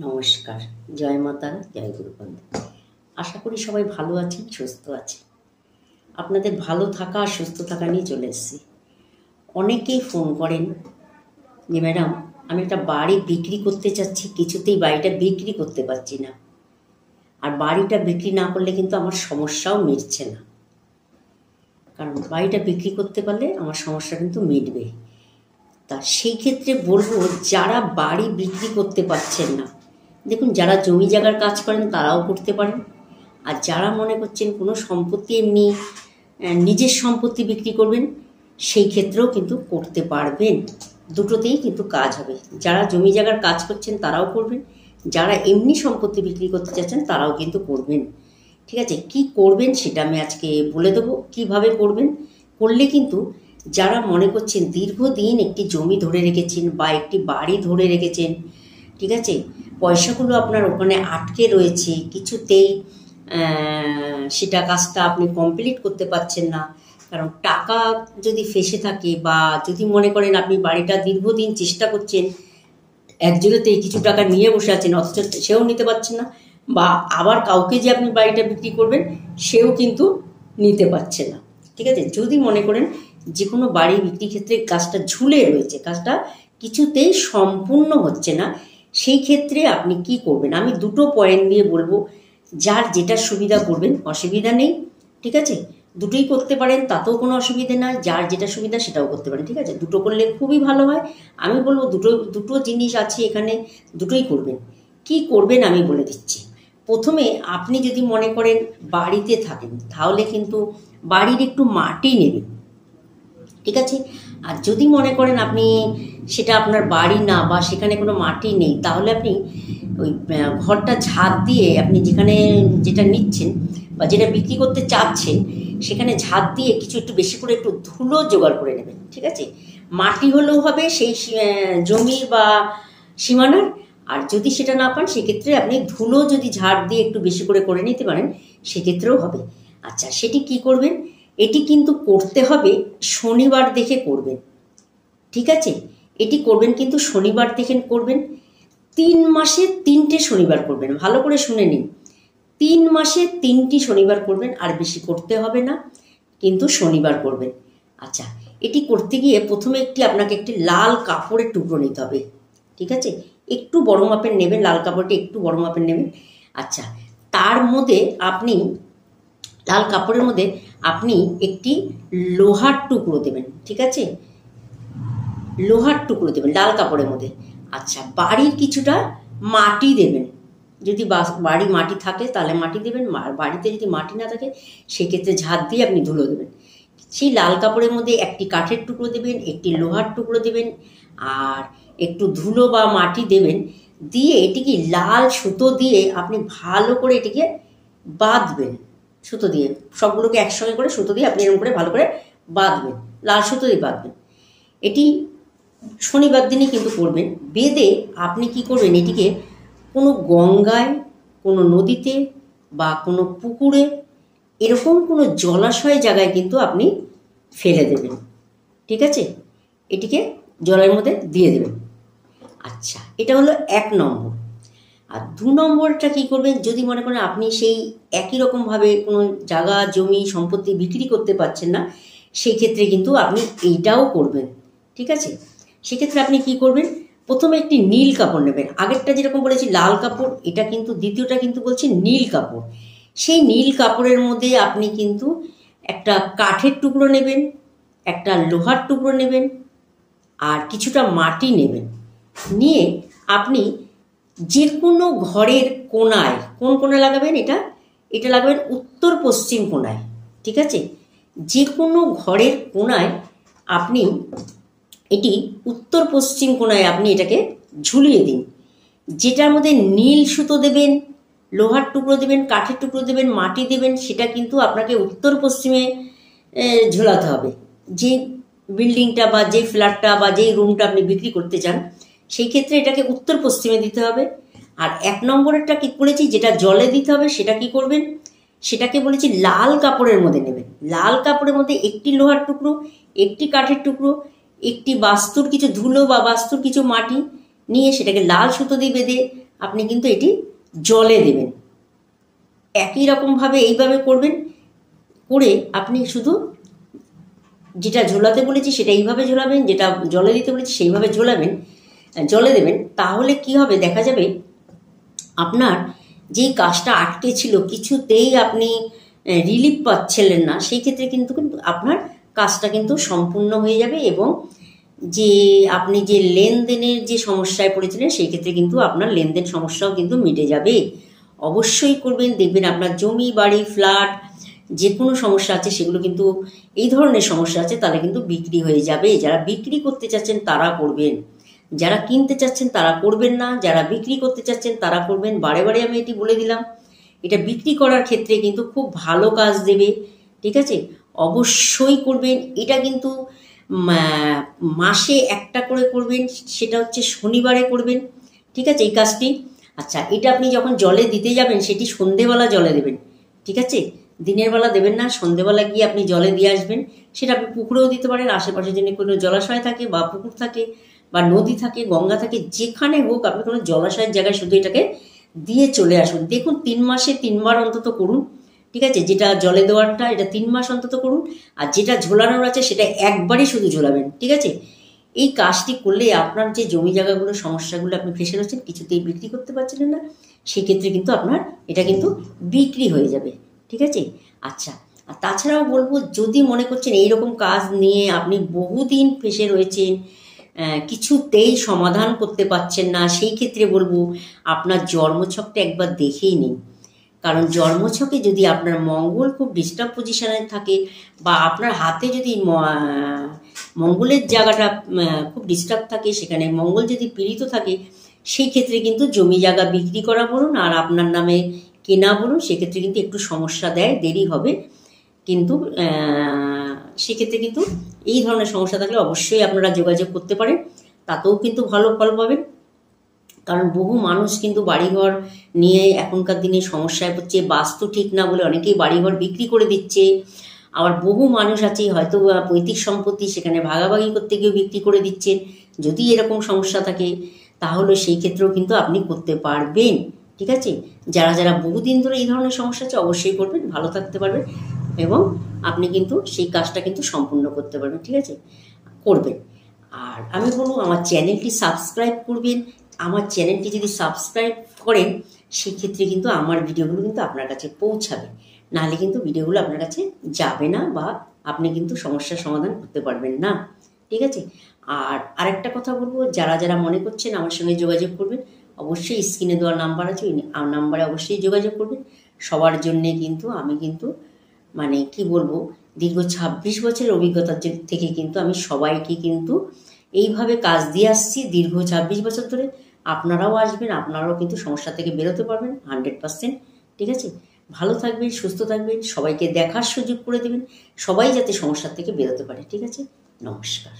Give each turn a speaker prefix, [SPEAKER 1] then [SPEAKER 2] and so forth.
[SPEAKER 1] নমস্কার। জয় মা তারা, জয় গুরুবন্ধু। আশা করি সবাই ভালো আছেন, সুস্থ আছেন। আপনাদের ভালো থাকা আর সুস্থ থাকা নিয়ে চলে এসেছি। অনেকেই ফোন করেন যে ম্যাডাম আমি একটা বাড়ি বিক্রি করতে চাচ্ছি, কিছুতেই বাড়িটা বিক্রি করতে পারছি না, আর বাড়িটা বিক্রি না করলে কিন্তু আমার সমস্যাও মিটছে না। কারণ বাড়িটা বিক্রি করতে পারলে আমার সমস্যা কিন্তু মিটবে। তা সেই ক্ষেত্রে বলবো, যারা বাড়ি বিক্রি করতে পারছেন না, দেখুন, যারা জমি জায়গার কাজ করেন তারাও করতে পারেন, আর যারা মনে করছেন কোনো সম্পত্তি এমনি নিজের সম্পত্তি বিক্রি করবেন, সেই ক্ষেত্রেও কিন্তু করতে পারবেন। দুটোতেই কিন্তু কাজ হবে। যারা জমি জায়গার কাজ করছেন তারাও করবেন, যারা এমনি সম্পত্তি বিক্রি করতে চাচ্ছেন তারাও কিন্তু করবেন। ঠিক আছে, কি করবেন সেটা আমি আজকে বলে দেবো, কিভাবে করবেন। করলে কিন্তু যারা মনে করছেন দীর্ঘদিন একটি জমি ধরে রেখেছেন বা একটি বাড়ি ধরে রেখেছেন, ঠিক আছে, পয়সাগুলো আপনার ওখানে আটকে রয়েছে, কিছুতেই সেটা কাজটা আপনি কমপ্লিট করতে পারছেন না। কারণ টাকা যদি ফেসে থাকে, বা যদি মনে করেন আপনি বাড়িটা দীর্ঘদিন চেষ্টা করছেন, একজনেতেই কিছু টাকা নিয়ে বসে আছেন, অথচ সেও নিতে পারছেন না, বা আবার কাউকে যে আপনি বাড়িটা বিক্রি করবেন সেও কিন্তু নিতে পারছে না। ঠিক আছে, যদি মনে করেন যে কোনো বাড়ি বিক্রি ক্ষেত্রে কাজটা ঝুলে রয়েছে, কাজটা কিছুতেই সম্পূর্ণ হচ্ছে না, সেই ক্ষেত্রে আপনি কি করবেন আমি দুটো পয়েন্ট দিয়ে বলবো। যার যেটা সুবিধা করবেন, অসুবিধা নেই। ঠিক আছে, দুটোই করতে পারেন, তাতেও কোনো অসুবিধা নাই। যার যেটা সুবিধা সেটাও করতে পারেন। ঠিক আছে, দুটো করলে খুবই ভালো হয়। আমি বলবো দুটো জিনিস আছে এখানে, দুটোই করবেন। কি করবেন আমি বলে দিচ্ছি। প্রথমে আপনি যদি মনে করেন বাড়িতে থাকেন, তাহলে কিন্তু বাড়ির একটু মাটি নেবেন। ঠিক আছে, আর যদি মনে করেন আপনি সেটা আপনার বাড়ি না, বা সেখানে কোনো মাটি নেই, তাহলে আপনি ওই ঘরটা ঝাঁট দিয়ে, আপনি যেখানে যেটা নিচ্ছেন বা যেটা বিক্রি করতে চাচ্ছেন, সেখানে ঝাঁট দিয়ে কিছু একটু বেশি করে একটু ধুলো জোগাড় করে নেবেন। ঠিক আছে, মাটি হলেও হবে সেই জমির বা সীমানার, আর যদি সেটা না পান সেক্ষেত্রে আপনি ধুলো যদি ঝাড় দিয়ে একটু বেশি করে নিতে পারেন, সেক্ষেত্রেও হবে। আচ্ছা, সেটি কি করবেন? এটি কিন্তু করতে হবে শনিবার দেখে করবেন। ঠিক আছে, এটি করবেন কিন্তু শনিবার দেখে করবেন। 3 মাসে 3টে শনিবার করবেন, ভালো করে শুনে নিন। 3 মাসে 3টি শনিবার করবেন, আর বেশি করতে হবে না, কিন্তু শনিবার করবেন। আচ্ছা, এটি করতে গিয়ে প্রথমে আপনাকে একটি লাল কাপড়ের টুকরো নিতে হবে। ঠিক আছে, একটু বড় মাপের নেবেন, লাল কাপড়টি একটু বড় মাপের নেবেন। আচ্ছা, তার মধ্যে আপনি লাল কাপড়ের মধ্যে আপনি একটি লোহার টুকরো দেবেন। ঠিক আছে, লোহার টুকরো দেবেন লাল কাপড়ের মধ্যে। আচ্ছা, বাড়ির কিছুটা মাটি দেবেন। যদি বাড়ি মাটি থাকে তাহলে মাটি দেবেন, আর বাড়িতে যদি মাটি না থাকে সেক্ষেত্রে ঝাঁট দিয়ে আপনি ধুলো দেবেন। সেই লাল কাপড়ের মধ্যে একটি কাঠের টুকরো দেবেন, একটি লোহার টুকরো দেবেন, আর একটু ধুলো বা মাটি দেবেন। দিয়ে এটিকে লাল সুতো দিয়ে আপনি ভালো করে এটিকে বাঁধবেন। সুতো দিয়ে সবগুলোকে একসঙ্গে করে সুতো দিয়ে আপনি এরকম করে ভালো করে বাঁধবেন, লাল সুতো দিয়ে বাঁধবেন। এটি শনিবার দিনই কিন্তু করবেন। বেঁধে আপনি কি করবেন, এটিকে কোনো গঙ্গায়, কোনো নদীতে বা কোনো পুকুরে, এরকম কোনো জলাশয় জায়গায় কিন্তু আপনি ফেলে দেবেন। ঠিক আছে, এটিকে জলের মধ্যে দিয়ে দেবেন। আচ্ছা, এটা হলো 1 নম্বর। আর 2 নম্বরটা কী করবেন, যদি মনে করেন আপনি সেই একই রকমভাবে কোনো জায়গা জমি সম্পত্তি বিক্রি করতে পারছেন না, সেই ক্ষেত্রে কিন্তু আপনি এইটাও করবেন। ঠিক আছে, সেক্ষেত্রে আপনি কি করবেন, প্রথমে একটি নীল কাপড় নেবেন। আগেরটা যেরকম বলেছি লাল কাপড়, এটা কিন্তু দ্বিতীয়টা কিন্তু বলছি নীল কাপড়। সেই নীল কাপড়ের মধ্যে আপনি কিন্তু একটা কাঠের টুকরো নেবেন, একটা লোহার টুকরো নেবেন, আর কিছুটা মাটি নেবেন। নিয়ে আপনি যে কোনো ঘরের কোণায়, কোন কোণায় লাগাবেন, এটা লাগাবেন উত্তর পশ্চিম কোণায়। ঠিক আছে, যে কোনো ঘরের কোণায় আপনি এটি উত্তর পশ্চিম কোণায় আপনি এটাকে ঝুলিয়ে দিন। যেটার মধ্যে নীল সুতো দেবেন, লোহার টুকরো দেবেন, কাঠের টুকরো দেবেন, মাটি দেবেন, সেটা কিন্তু আপনাকে উত্তর পশ্চিমে ঝোলাতে হবে। যে বিল্ডিংটা বা যে ফ্ল্যাটটা বা যেই রুমটা আপনি বিক্রি করতে চান, সেই ক্ষেত্রে এটাকে উত্তর পশ্চিমে দিতে হবে। আর 1 নম্বরেরটা কি বলেছি, যেটা জলে দিতে হবে, সেটা কি করবেন, সেটাকে বলেছি লাল কাপড়ের মধ্যে নেবেন। লাল কাপড়ের মধ্যে একটি লোহার টুকরো, একটি কাঠের টুকরো, একটি বাস্তুর কিছু ধুলো বা বাস্তুর কিছু মাটি নিয়ে সেটাকে লাল সুতো দিয়ে বেঁধে আপনি কিন্তু এটি জলে দেবেন। একই রকমভাবে এইভাবে করবেন, করে আপনি শুধু যেটা ঝোলাতে বলেছি সেটা এইভাবে ঝোলাবেন, যেটা জলে দিতে বলেছি সেইভাবে জলে দেবেন। তাহলে কি হবে, দেখা যাবে আপনার যেই কাজটা আটকে ছিল, কিছুতেই আপনি রিলিফ পাচ্ছিলেন না, সেই ক্ষেত্রে কিন্তু আপনার কাজটা কিন্তু সম্পূর্ণ হয়ে যাবে এবং যে আপনি যে লেনদেনের যে সমস্যায় পড়েছিলেন সেই ক্ষেত্রে কিন্তু আপনার লেনদেন সমস্যাও কিন্তু মিটে যাবে। অবশ্যই করবেন, দেখবেন আপনার জমি বাড়ি ফ্ল্যাট যে কোনো সমস্যা আছে সেগুলো কিন্তু, এই ধরনের সমস্যা আছে তাহলে কিন্তু বিক্রি হয়ে যাবে। যারা বিক্রি করতে চাচ্ছেন তারা করবেন, যারা কিনতে চাচ্ছেন তারা করবেন না, যারা বিক্রি করতে চাচ্ছেন তারা করবেন। বারে বারে আমি এটি বলে দিলাম, এটা বিক্রি করার ক্ষেত্রে কিন্তু খুব ভালো কাজ দেবে, ঠিক আছে? অবশ্যই করবেন। এটা কিন্তু মাসে একটা করে করবেন, সেটা হচ্ছে শনিবারে করবেন, ঠিক আছে এই কাজটি। আচ্ছা, এটা আপনি যখন জলে দিতে যাবেন সেটি সন্ধেবেলা জলে দেবেন, ঠিক আছে? দিনের বেলা দেবেন না, সন্ধেবেলা গিয়ে আপনি জলে দিয়ে আসবেন। সেটা আপনি পুকুরেও দিতে পারেন, আশেপাশে যদি কোনো জলাশয় থাকে বা পুকুর থাকে বা নদী থাকে, গঙ্গা থাকে, যেখানে হোক আপনি কোনো জলাশয়ের জায়গায় শুধু এটাকে দিয়ে চলে আসুন। দেখুন 3 মাসে 3 বার অন্তত করুন, ঠিক আছে? যেটা জলে দেওয়ারটা এটা 3 মাস অন্তত করুন, আর যেটা ঝোলানোর আছে সেটা একবারই শুধু ঝোলাবেন, ঠিক আছে? এই কাজটি করলে আপনার যে জমি জায়গাগুলো সমস্যাগুলো আপনি ফেসে রয়েছেন, কিছুতেই বিক্রি করতে পারছিলেন না, সেক্ষেত্রে কিন্তু আপনার এটা কিন্তু বিক্রি হয়ে যাবে, ঠিক আছে? আচ্ছা, আর তাছাড়াও বলবো, যদি মনে করছেন এইরকম কাজ নিয়ে আপনি বহুদিন ফেসে রয়েছেন, কিছুতেই সমাধান করতে পারছেন না, সেই ক্ষেত্রে বলবো আপনার জন্মছকটা একবার দেখেই নিন। কারণ জন্মছকে যদি আপনার মঙ্গল খুব ডিস্টার্ব পজিশনে থাকে বা আপনার হাতে যদি মঙ্গলের জায়গাটা খুব ডিস্টার্ব থাকে, সেখানে মঙ্গল যদি পীড়িত থাকে, সেই ক্ষেত্রে কিন্তু জমি জায়গা বিক্রি করা বলুন আর আপনার নামে কেনা বলুন, সেক্ষেত্রে কিন্তু একটু সমস্যা দেয়, দেরি হবে। কিন্তু সেক্ষেত্রে কিন্তু এই ধরনের সমস্যা থাকলে অবশ্যই আপনারা যোগাযোগ করতে পারেন, তাতেও কিন্তু ভালো ফল পাবেন। কারণ বহু মানুষ কিন্তু বাড়িঘর নিয়ে এখনকার দিনে সমস্যায় পড়ছে, বাস্তু ঠিক না বলে অনেকেই বাড়িঘর বিক্রি করে দিচ্ছে। আবার বহু মানুষ আছে হয়তো পৈতৃক সম্পত্তি সেখানে ভাগাভাগি করতে গিয়ে বিক্রি করে দিচ্ছেন। যদি এরকম সমস্যা থাকে তাহলে সেই ক্ষেত্রেও কিন্তু আপনি করতে পারবেন, ঠিক আছে? যারা যারা বহুদিন ধরে এই ধরনের সমস্যা আছে অবশ্যই করবেন, ভালো থাকতে পারবেন এবং আপনি কিন্তু সেই কাজটা কিন্তু সম্পূর্ণ করতে পারবেন, ঠিক আছে? করবেন। আর আমি বলবো আমার চ্যানেলটি সাবস্ক্রাইব করবেন। আমার চ্যানেলটি যদি সাবস্ক্রাইব করেন সেক্ষেত্রে কিন্তু আমার ভিডিওগুলো কিন্তু আপনার কাছে পৌঁছাবে, নাহলে কিন্তু ভিডিওগুলো আপনার কাছে যাবে না বা আপনি কিন্তু সমস্যার সমাধান করতে পারবেন না, ঠিক আছে? আর আরেকটা কথা বলবো, যারা যারা মনে করছেন আমার সঙ্গে যোগাযোগ করবেন, অবশ্যই স্ক্রিনে দেওয়া নাম্বার আছে, ওই নাম্বারে অবশ্যই যোগাযোগ করবেন। সবার জন্যে কিন্তু আমি কিন্তু মানে কি বলবো, দীর্ঘ 26 বছরের অভিজ্ঞতার থেকে কিন্তু আমি সবাইকে কিন্তু এইভাবে কাজ দিয়ে আসছি দীর্ঘ 26 বছর ধরে। আপনারাও আসবেন, আপনারাও কিন্তু সমস্যা থেকে বেরোতে পারবেন 100%, ঠিক আছে? ভালো থাকবেন, সুস্থ থাকবেন, সবাইকে দেখার সুযোগ করে দেবেন, সবাই যাতে সমস্যা থেকে বেরোতে পারে, ঠিক আছে? নমস্কার।